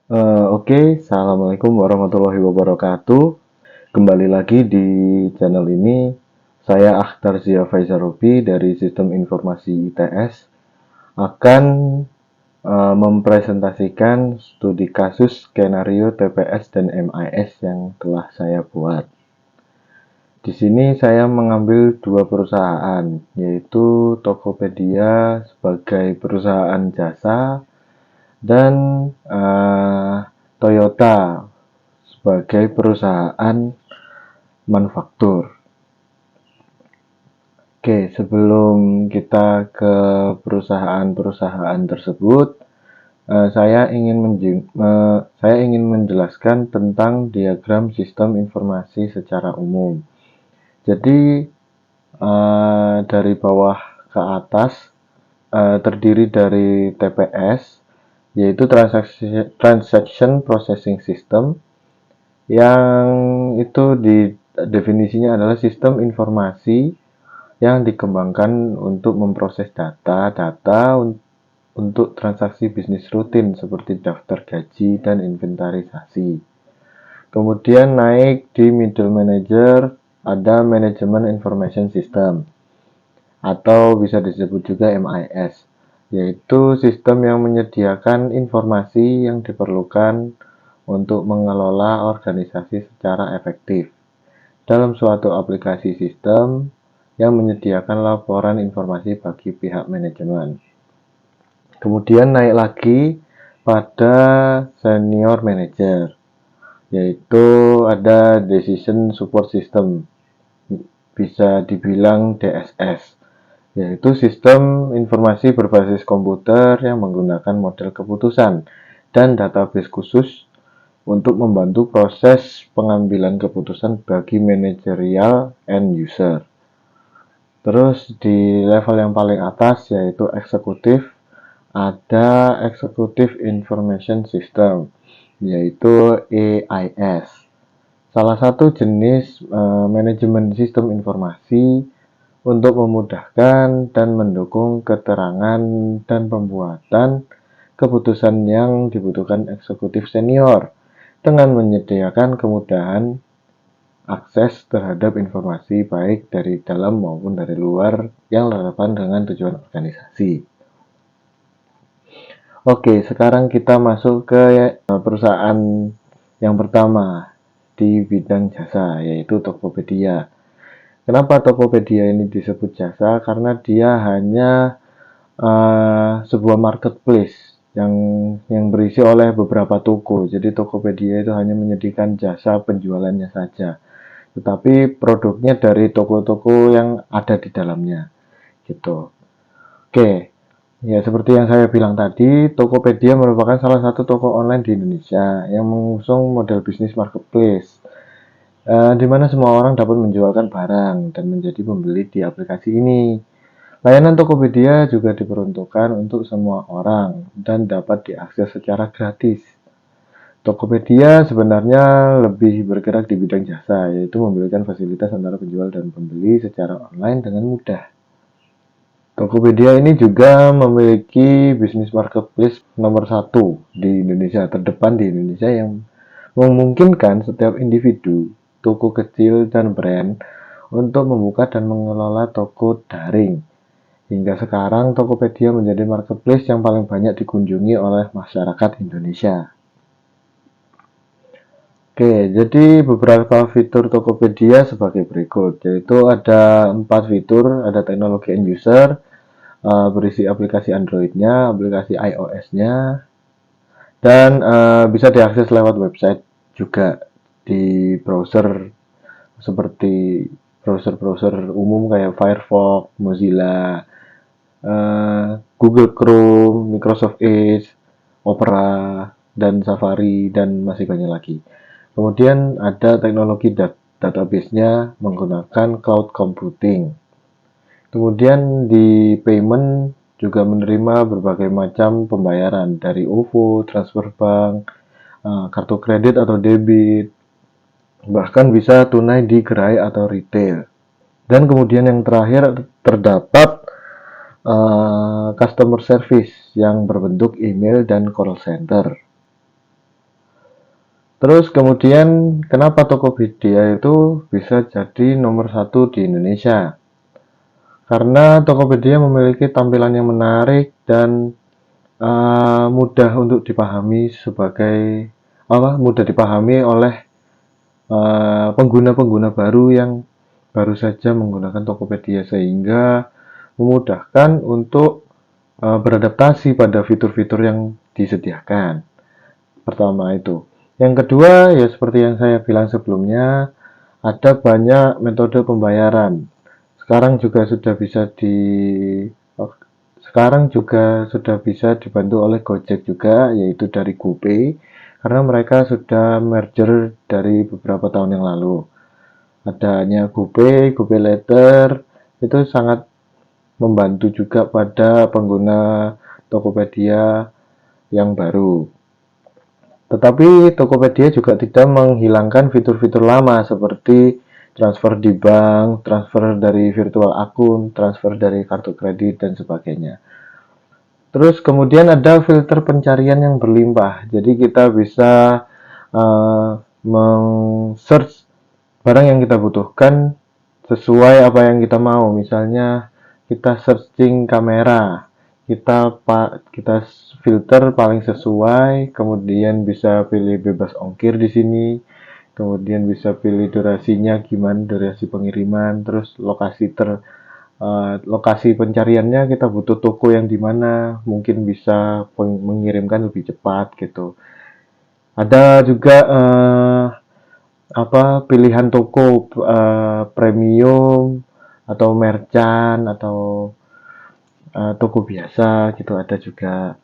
Oke, Assalamualaikum warahmatullahi wabarakatuh. Kembali lagi di channel ini, saya Akhtar Zia Faizarobi dari Sistem Informasi ITS akan mempresentasikan studi kasus skenario TPS dan MIS yang telah saya buat. Di sini saya mengambil dua perusahaan, yaitu Tokopedia sebagai perusahaan jasa dan Toyota sebagai perusahaan manufaktur. Oke, sebelum kita ke perusahaan-perusahaan tersebut, saya ingin menjelaskan tentang diagram sistem informasi secara umum. Jadi dari bawah ke atas terdiri dari TPS, yaitu Transaction Processing System, yang itu definisinya adalah sistem informasi yang dikembangkan untuk memproses data untuk transaksi bisnis rutin seperti daftar gaji dan inventarisasi. Kemudian naik di middle manager ada Management Information System atau bisa disebut juga MIS, yaitu sistem yang menyediakan informasi yang diperlukan untuk mengelola organisasi secara efektif dalam suatu aplikasi sistem yang menyediakan laporan informasi bagi pihak manajemen. Kemudian naik lagi pada senior manager, yaitu ada Decision Support System, bisa dibilang DSS, yaitu sistem informasi berbasis komputer yang menggunakan model keputusan dan database khusus untuk membantu proses pengambilan keputusan bagi manajerial and user. Terus di level yang paling atas yaitu eksekutif, ada Executive Information System, yaitu EIS. Salah satu jenis manajemen sistem informasi untuk memudahkan dan mendukung keterangan dan pembuatan keputusan yang dibutuhkan eksekutif senior dengan menyediakan kemudahan akses terhadap informasi baik dari dalam maupun dari luar yang relevan dengan tujuan organisasi. Oke, sekarang kita masuk ke perusahaan yang pertama di bidang jasa, yaitu Tokopedia. Kenapa Tokopedia ini disebut jasa? Karena dia hanya sebuah marketplace yang berisi oleh beberapa toko. Jadi Tokopedia itu hanya menyediakan jasa penjualannya saja, tetapi produknya dari toko-toko yang ada di dalamnya, gitu. Oke, ya seperti yang saya bilang tadi, Tokopedia merupakan salah satu toko online di Indonesia yang mengusung model bisnis marketplace, di mana semua orang dapat menjualkan barang dan menjadi pembeli di aplikasi ini. Layanan Tokopedia juga diperuntukkan untuk semua orang dan dapat diakses secara gratis. Tokopedia sebenarnya lebih bergerak di bidang jasa, yaitu memberikan fasilitas antara penjual dan pembeli secara online dengan mudah. Tokopedia ini juga memiliki bisnis marketplace nomor satu di Indonesia, terdepan di Indonesia, yang memungkinkan setiap individu, toko kecil, dan brand untuk membuka dan mengelola toko daring. Hingga sekarang, Tokopedia menjadi marketplace yang paling banyak dikunjungi oleh masyarakat Indonesia. Oke, jadi beberapa fitur Tokopedia sebagai berikut, yaitu ada 4 fitur, ada teknologi end user, berisi aplikasi Android-nya, aplikasi iOS-nya, dan bisa diakses lewat website juga di browser seperti browser-browser umum kayak Firefox, Mozilla, Google Chrome, Microsoft Edge, Opera, dan Safari, dan masih banyak lagi. Kemudian ada teknologi database-nya menggunakan cloud computing. Kemudian di payment juga menerima berbagai macam pembayaran dari OVO, transfer bank, kartu kredit atau debit, bahkan bisa tunai di gerai atau retail. Dan kemudian yang terakhir terdapat customer service yang berbentuk email dan call center. Terus kemudian kenapa Tokopedia itu bisa jadi nomor satu di Indonesia? Karena Tokopedia memiliki tampilan yang menarik dan mudah untuk dipahami sebagai mudah dipahami oleh pengguna-pengguna baru yang baru saja menggunakan Tokopedia, sehingga memudahkan untuk beradaptasi pada fitur-fitur yang disediakan. Pertama itu. Yang kedua, ya seperti yang saya bilang sebelumnya, ada banyak metode pembayaran. Sekarang juga sudah bisa di sekarang juga sudah bisa dibantu oleh Gojek juga, yaitu dari GoPay, karena mereka sudah merger dari beberapa tahun yang lalu. Adanya GoPay, GoPay Later, itu sangat membantu juga pada pengguna Tokopedia yang baru. Tetapi Tokopedia juga tidak menghilangkan fitur-fitur lama seperti transfer di bank, transfer dari virtual akun, transfer dari kartu kredit, dan sebagainya. Terus kemudian ada filter pencarian yang berlimpah. Jadi kita bisa meng-search barang yang kita butuhkan sesuai apa yang kita mau. Misalnya kita searching kamera, kita filter paling sesuai, kemudian bisa pilih bebas ongkir di sini, kemudian bisa pilih durasinya gimana, durasi pengiriman, terus lokasi pencariannya kita butuh toko yang di mana mungkin bisa mengirimkan lebih cepat gitu. Ada juga pilihan toko premium atau merchant atau toko biasa gitu ada juga.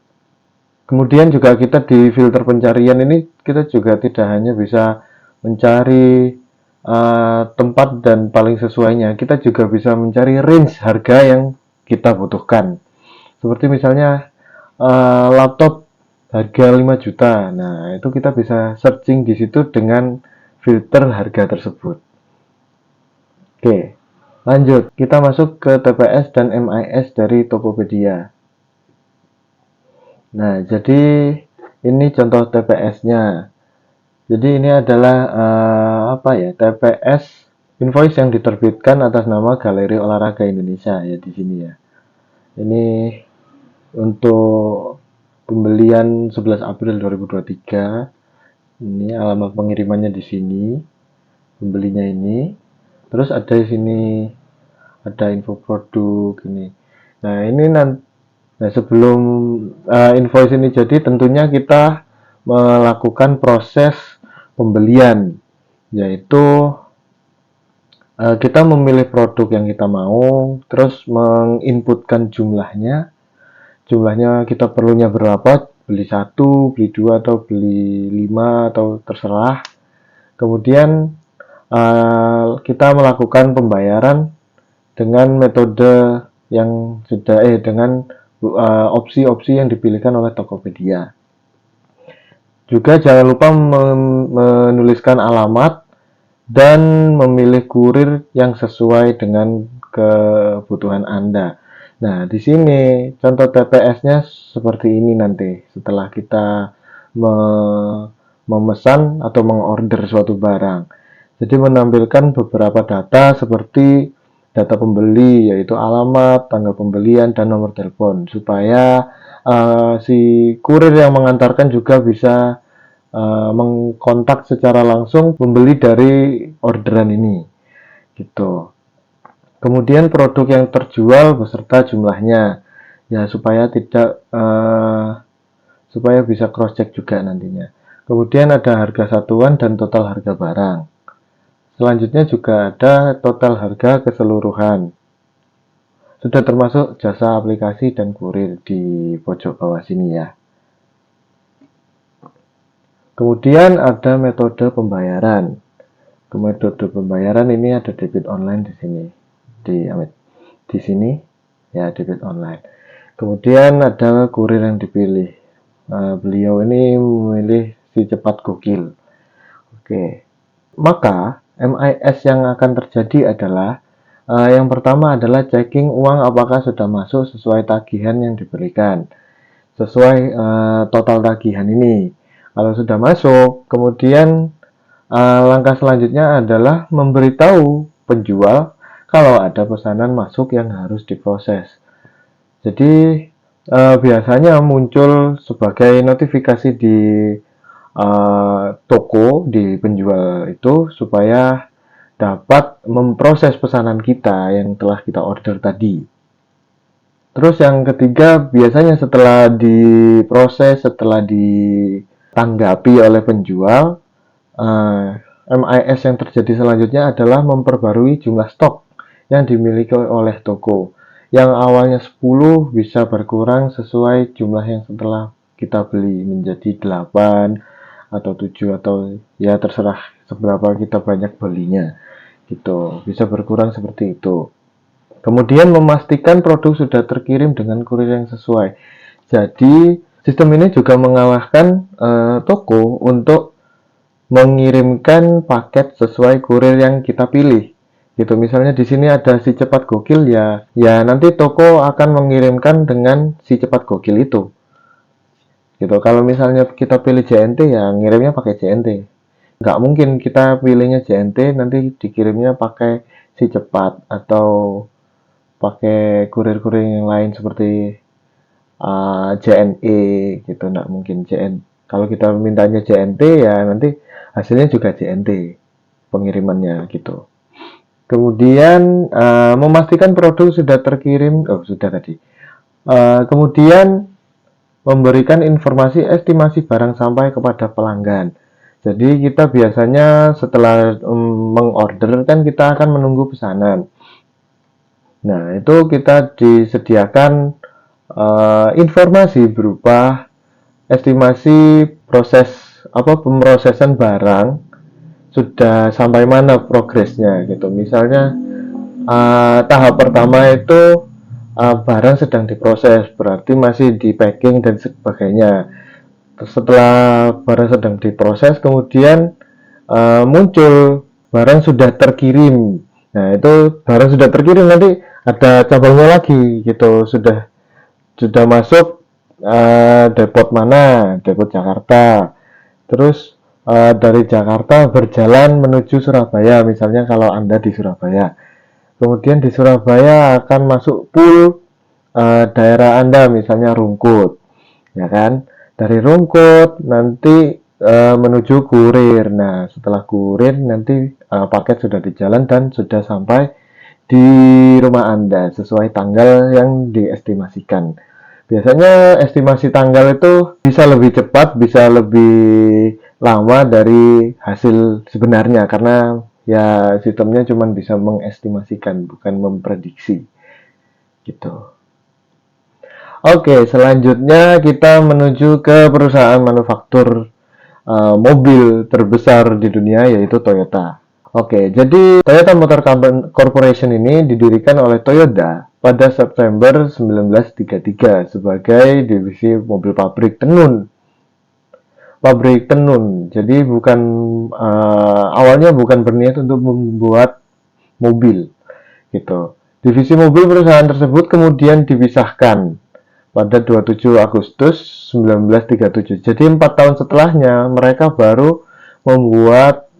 Kemudian juga kita di filter pencarian ini kita juga tidak hanya bisa mencari tempat dan paling sesuainya, kita juga bisa mencari range harga yang kita butuhkan. Seperti misalnya laptop harga 5 juta. Nah, itu kita bisa searching di situ dengan filter harga tersebut. Oke, lanjut. Kita masuk ke TPS dan MIS dari Tokopedia. Nah, jadi ini contoh TPS-nya. Jadi ini adalah TPS invoice yang diterbitkan atas nama Galeri Olahraga Indonesia ya di sini ya. Ini untuk pembelian 11 April 2023. Ini alamat pengirimannya di sini. Pembelinya ini. Terus ada di sini ada info produk ini. Nah, ini sebelum invoice ini jadi tentunya kita melakukan proses pembelian, yaitu kita memilih produk yang kita mau, terus menginputkan jumlahnya kita perlunya berapa, beli satu, beli dua, atau beli 5, atau terserah. Kemudian kita melakukan pembayaran dengan metode yang sudah dengan opsi-opsi yang dipilihkan oleh Tokopedia. Juga jangan lupa menuliskan alamat dan memilih kurir yang sesuai dengan kebutuhan Anda. Nah, di sini contoh TPS-nya seperti ini nanti setelah kita memesan atau mengorder suatu barang. Jadi menampilkan beberapa data seperti data pembeli, yaitu alamat, tanggal pembelian, dan nomor telepon, supaya si kurir yang mengantarkan juga bisa mengkontak secara langsung pembeli dari orderan ini gitu. Kemudian produk yang terjual beserta jumlahnya ya, supaya bisa cross check juga nantinya. Kemudian ada harga satuan dan total harga barang. Selanjutnya juga ada total harga keseluruhan. Sudah termasuk jasa aplikasi dan kurir di pojok bawah sini ya. Kemudian ada metode pembayaran. Metode pembayaran ini ada debit online di sini. Di sini ya, debit online. Kemudian ada kurir yang dipilih. Beliau ini memilih si cepat gokil. Oke. Maka MIS yang akan terjadi adalah yang pertama adalah checking uang apakah sudah masuk sesuai tagihan yang diberikan. Sesuai total tagihan ini. Kalau sudah masuk, kemudian langkah selanjutnya adalah memberitahu penjual kalau ada pesanan masuk yang harus diproses. Jadi biasanya muncul sebagai notifikasi di toko, di penjual itu, supaya dapat memproses pesanan kita yang telah kita order tadi. Terus yang ketiga, biasanya setelah diproses, setelah ditanggapi oleh penjual, MIS yang terjadi selanjutnya adalah memperbarui jumlah stok yang dimiliki oleh toko. Yang awalnya 10 bisa berkurang sesuai jumlah yang setelah kita beli menjadi 8 atau 7, atau ya terserah seberapa kita banyak belinya. Gitu. Bisa berkurang seperti itu. Kemudian memastikan produk sudah terkirim dengan kurir yang sesuai. Jadi sistem ini juga mengalahkan toko untuk mengirimkan paket sesuai kurir yang kita pilih. Gitu. Misalnya di sini ada si cepat gokil, ya nanti toko akan mengirimkan dengan si cepat gokil itu. Gitu. Kalau misalnya kita pilih JNT, ya ngirimnya pakai JNT. Nggak mungkin kita pilihnya JNT nanti dikirimnya pakai si cepat atau pakai kurir-kurir yang lain seperti JNE gitu. Nggak mungkin kalau kita mintanya JNT, ya nanti hasilnya juga JNT pengirimannya gitu. Kemudian memastikan produk sudah terkirim, sudah tadi. Kemudian memberikan informasi estimasi barang sampai kepada pelanggan. Jadi kita biasanya setelah mengorder kan kita akan menunggu pesanan. Nah, itu kita disediakan informasi berupa estimasi proses pemrosesan barang sudah sampai mana progresnya gitu. Misalnya tahap pertama itu barang sedang diproses, berarti masih di packing dan sebagainya. Setelah barang sedang diproses, kemudian muncul barang sudah terkirim. Nah, itu barang sudah terkirim, nanti ada cabangnya lagi gitu. Sudah masuk depot mana, depot Jakarta. Terus dari Jakarta berjalan menuju Surabaya, misalnya kalau Anda di Surabaya. Kemudian di Surabaya akan masuk pool daerah Anda, misalnya Rungkut, ya kan? Dari Rungkut nanti menuju kurir. Nah, setelah kurir nanti paket sudah di jalan dan sudah sampai di rumah Anda sesuai tanggal yang diestimasikan. Biasanya estimasi tanggal itu bisa lebih cepat, bisa lebih lama dari hasil sebenarnya, karena ya sistemnya cuma bisa mengestimasikan, bukan memprediksi gitu. Oke, selanjutnya kita menuju ke perusahaan manufaktur mobil terbesar di dunia, yaitu Toyota. Oke, jadi Toyota Motor Corporation ini didirikan oleh Toyota pada September 1933 sebagai divisi mobil pabrik tenun. Jadi bukan awalnya bukan berniat untuk membuat mobil gitu. Divisi mobil perusahaan tersebut kemudian dipisahkan pada 27 Agustus 1937. Jadi 4 tahun setelahnya mereka baru membuat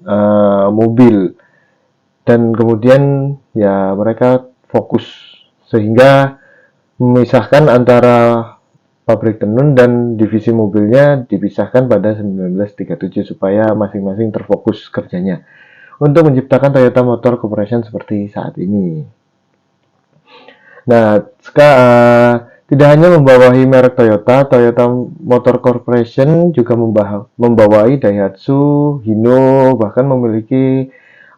mobil, dan kemudian ya mereka fokus sehingga memisahkan antara pabrik tenun dan divisi mobilnya, dipisahkan pada 1937 supaya masing-masing terfokus kerjanya untuk menciptakan Toyota Motor Corporation seperti saat ini. Nah, tidak hanya membawahi merek Toyota, Toyota Motor Corporation juga membawahi Daihatsu, Hino, bahkan memiliki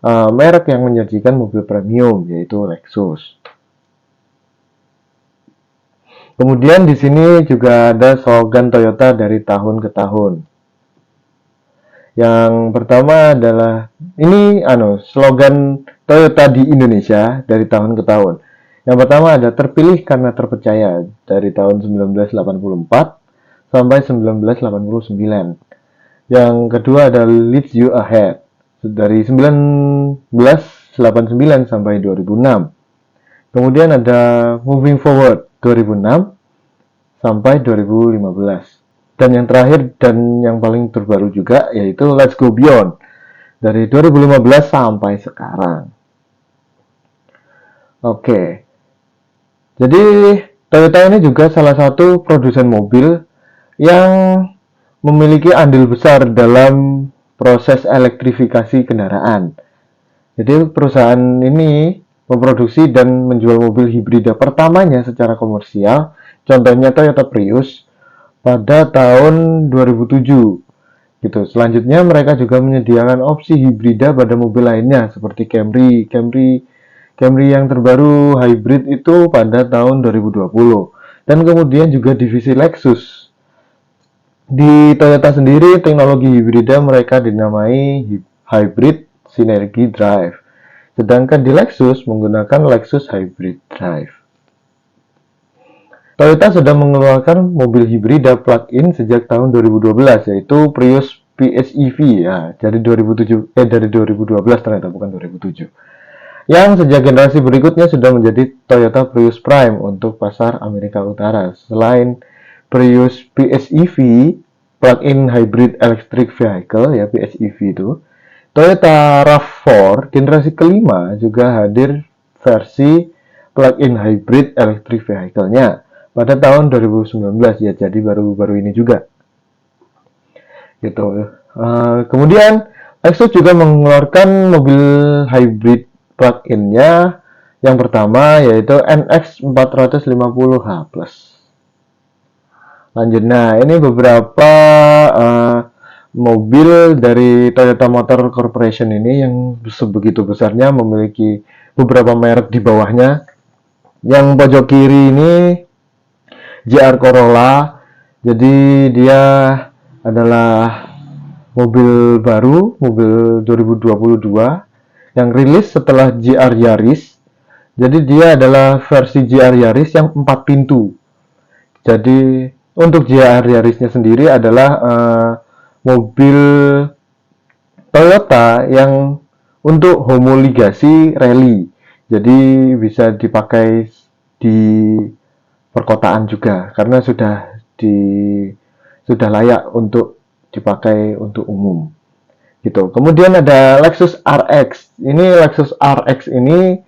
merek yang menyajikan mobil premium, yaitu Lexus. Kemudian di sini juga ada slogan Toyota dari tahun ke tahun. Yang pertama adalah ini slogan Toyota di Indonesia dari tahun ke tahun. Yang pertama ada terpilih karena terpercaya dari tahun 1984 sampai 1989. Yang kedua ada Leads You Ahead dari 1989 sampai 2006. Kemudian ada Moving Forward 2006 sampai 2015. Dan yang terakhir dan yang paling terbaru juga yaitu Let's Go Beyond dari 2015 sampai sekarang. Oke. Jadi Toyota ini juga salah satu produsen mobil yang memiliki andil besar dalam proses elektrifikasi kendaraan. Jadi perusahaan ini memproduksi dan menjual mobil hibrida pertamanya secara komersial, contohnya Toyota Prius pada tahun 2007. Gitu. Selanjutnya mereka juga menyediakan opsi hibrida pada mobil lainnya seperti Camry yang terbaru hybrid itu pada tahun 2020. Dan kemudian juga divisi Lexus. Di Toyota sendiri, teknologi hibrida mereka dinamai Hybrid Synergy Drive. Sedangkan di Lexus menggunakan Lexus Hybrid Drive. Toyota sudah mengeluarkan mobil hibrida plug-in sejak tahun 2012, yaitu Prius PHEV ya, dari 2012 ternyata bukan 2007. Yang sejak generasi berikutnya sudah menjadi Toyota Prius Prime untuk pasar Amerika Utara. Selain Prius PHEV, plug-in hybrid electric vehicle ya PHEV itu, Toyota RAV4 generasi kelima juga hadir versi plug-in hybrid electric vehicle-nya pada tahun 2019 ya, jadi baru-baru ini juga. Gitu. Kemudian Lexus juga mengeluarkan mobil hybrid plug-in-nya yang pertama yaitu NX 450h Plus. Lanjut, nah ini beberapa mobil dari Toyota Motor Corporation ini yang sebegitu besarnya memiliki beberapa merek di bawahnya. Yang pojok kiri ini JR Corolla, jadi dia adalah mobil baru, mobil 2022 yang rilis setelah JR Yaris. Jadi dia adalah versi JR Yaris yang 4 pintu. Jadi untuk JR Yarisnya sendiri adalah mobil Toyota yang untuk homoligasi rally. Jadi bisa dipakai di perkotaan juga karena sudah layak untuk dipakai untuk umum gitu. Kemudian ada Lexus RX. Ini Lexus RX ini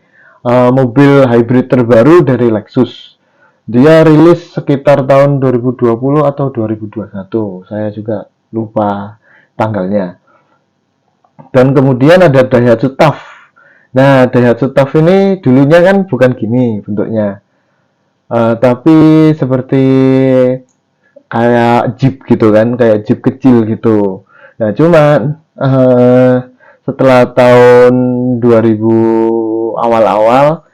mobil hybrid terbaru dari Lexus. Dia rilis sekitar tahun 2020 atau 2021. Saya juga lupa tanggalnya. Dan kemudian ada Daihatsu TAF. Nah, Daihatsu TAF ini dulunya kan bukan gini bentuknya. Tapi seperti kayak Jeep gitu kan, kayak Jeep kecil gitu. Nah, cuman setelah tahun 2000 awal-awal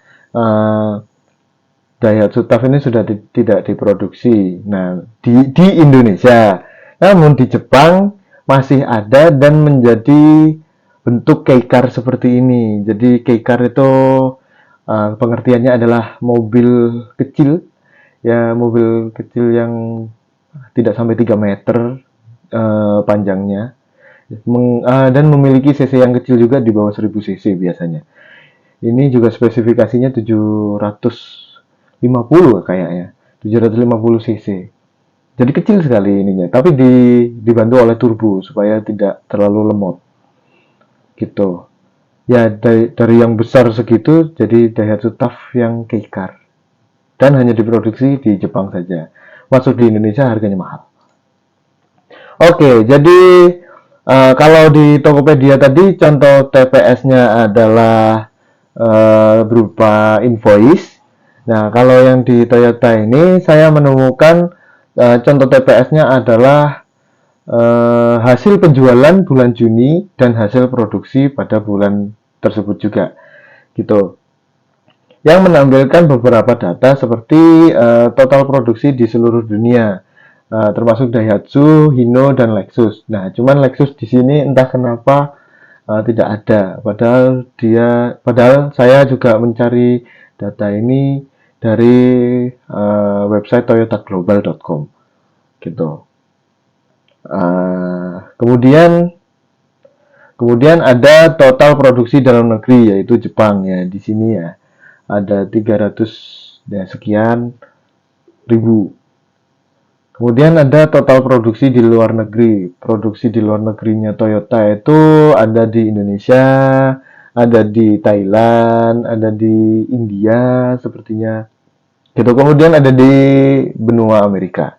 Daihatsu TAF ini sudah tidak diproduksi. Nah, di Indonesia. Namun di Jepang masih ada dan menjadi bentuk keicar seperti ini. Jadi keicar itu pengertiannya adalah mobil kecil, ya mobil kecil yang tidak sampai 3 meter panjangnya, dan memiliki cc yang kecil juga di bawah 1000 cc biasanya. Ini juga spesifikasinya 750 kayaknya, 750 cc. Jadi kecil sekali ininya, tapi dibantu oleh turbo supaya tidak terlalu lemot. Gitu. Ya dari yang besar segitu jadi Daihatsu TAF yang keicar dan hanya diproduksi di Jepang saja. Masuk di Indonesia harganya mahal. Oke, jadi kalau di Tokopedia tadi contoh TPS-nya adalah berupa invoice. Nah, kalau yang di Toyota ini saya menemukan contoh TPS-nya adalah hasil penjualan bulan Juni dan hasil produksi pada bulan tersebut juga gitu, yang menampilkan beberapa data seperti total produksi di seluruh dunia, termasuk Daihatsu, Hino, dan Lexus. Nah, cuman Lexus di sini entah kenapa tidak ada, padahal saya juga mencari data ini dari website toyotaglobal.com gitu. Kemudian ada total produksi dalam negeri yaitu Jepang ya, di sini ya ada 300 ya, sekian ribu. Kemudian ada total produksi di luar negeri. Produksi di luar negerinya Toyota itu ada di Indonesia, ada di Thailand, ada di India sepertinya. Gitu. Kemudian ada di benua Amerika.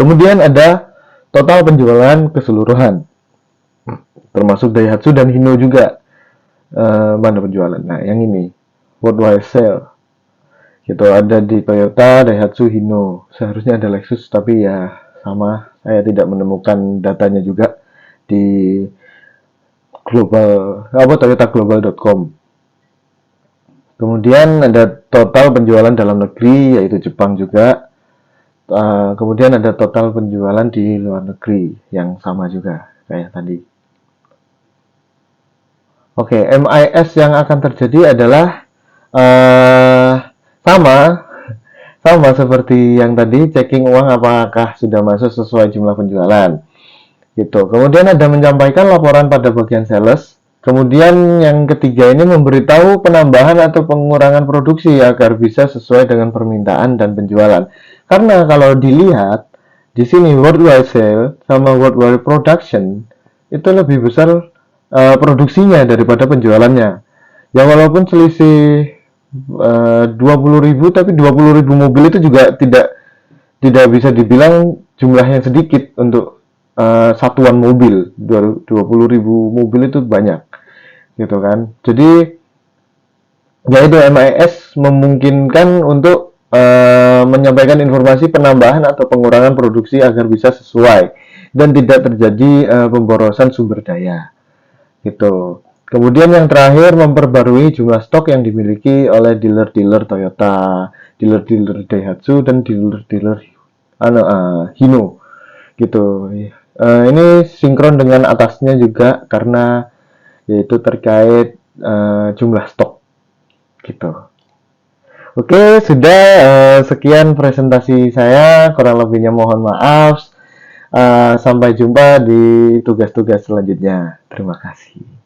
Kemudian ada total penjualan keseluruhan, termasuk Daihatsu dan Hino juga. Mana penjualan? Nah, yang ini worldwide sale. Gitu, ada di Toyota, Daihatsu, Hino. Seharusnya ada Lexus, tapi ya sama. Saya tidak menemukan datanya juga di toyotaglobal.com. Kemudian ada total penjualan dalam negeri, yaitu Jepang juga. Kemudian ada total penjualan di luar negeri, yang sama juga kayak tadi. Oke, MIS yang akan terjadi adalah sama sama seperti yang tadi, checking uang apakah sudah masuk sesuai jumlah penjualan. Gitu. Kemudian ada menyampaikan laporan pada bagian sales. Kemudian yang ketiga ini memberitahu penambahan atau pengurangan produksi agar bisa sesuai dengan permintaan dan penjualan. Karena kalau dilihat di sini worldwide sale sama worldwide production itu lebih besar produksinya daripada penjualannya. Ya walaupun selisih 20.000, tapi 20.000 mobil itu juga tidak bisa dibilang jumlahnya sedikit untuk satuan mobil. 20.000 mobil itu banyak, gitu kan. Jadi ya itu, MIS memungkinkan untuk menyampaikan informasi penambahan atau pengurangan produksi agar bisa sesuai dan tidak terjadi pemborosan sumber daya, gitu. Kemudian yang terakhir, memperbarui jumlah stok yang dimiliki oleh dealer-dealer Toyota, dealer-dealer Daihatsu, dan dealer-dealer Hino, gitu. Ini sinkron dengan atasnya juga karena yaitu terkait jumlah stok, gitu. Oke, sudah sekian presentasi saya, kurang lebihnya mohon maaf. Sampai jumpa di tugas-tugas selanjutnya. Terima kasih.